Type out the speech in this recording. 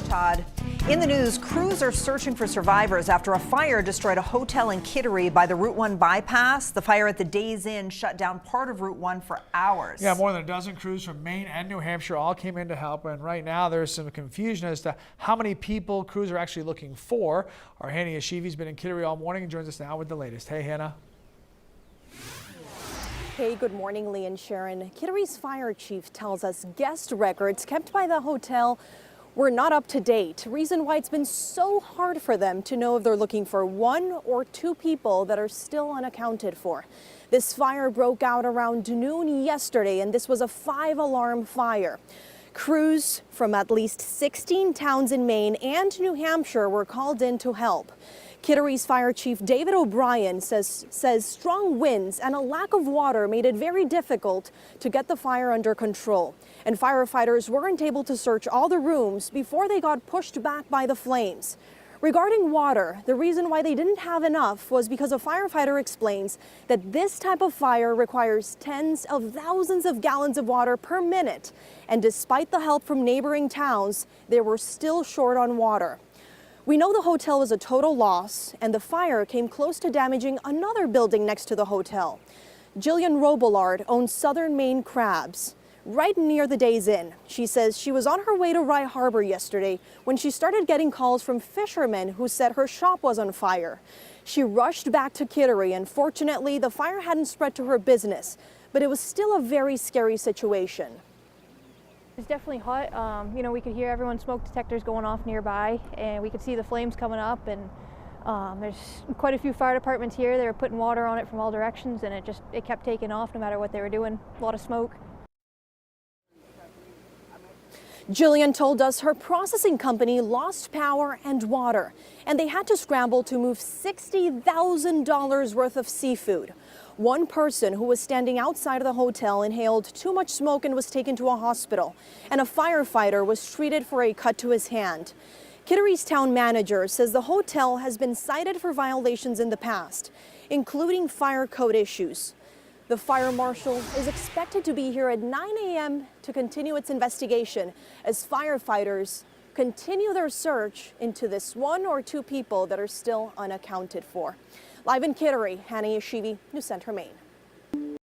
Todd. In the news, crews are searching for survivors after a fire destroyed a hotel in Kittery by the Route 1 bypass. The fire at the Days Inn shut down part of Route 1 for hours. Yeah, more than a dozen crews from Maine and New Hampshire all came in to help, and right now there's some confusion as to how many people crews are actually looking for. Our Hannah Yashivi's been in Kittery all morning and joins us now with the latest. Hey, Hannah. Hey, good morning, Lee and Sharon. Kittery's fire chief tells us guest records kept by the hotel were not up to date. Reason why it's been so hard for them to know if they're looking for one or two people that are still unaccounted for. This fire broke out around noon yesterday, and this was a 5-alarm fire. Crews from at least 16 towns in Maine and New Hampshire were called in to help. Kittery's fire chief David O'Brien says strong winds and a lack of water made it very difficult to get the fire under control. And firefighters weren't able to search all the rooms before they got pushed back by the flames. Regarding water, the reason why they didn't have enough was because a firefighter explains that this type of fire requires tens of thousands of gallons of water per minute. And despite the help from neighboring towns, they were still short on water. We know the hotel was a total loss, and the fire came close to damaging another building next to the hotel. Jillian Robillard owns Southern Maine Crabs, right near the Days Inn. She says she was on her way to Rye Harbor yesterday when she started getting calls from fishermen who said her shop was on fire. She rushed back to Kittery, and fortunately, the fire hadn't spread to her business, but it was still a very scary situation. It's definitely hot. You know, we could hear everyone's smoke detectors going off nearby, and we could see the flames coming up, and there's quite a few fire departments here. They were putting water on it from all directions, and it kept taking off no matter what they were doing. A lot of smoke. Jillian told us her processing company lost power and water, and they had to scramble to move $60,000 worth of seafood. One person who was standing outside of the hotel inhaled too much smoke and was taken to a hospital, and a firefighter was treated for a cut to his hand. Kittery's town manager says the hotel has been cited for violations in the past, including fire code issues. The fire marshal is expected to be here at 9 a.m. to continue its investigation as firefighters continue their search into this one or two people that are still unaccounted for. Live in Kittery, Hannah Yashivi, News Center, Maine.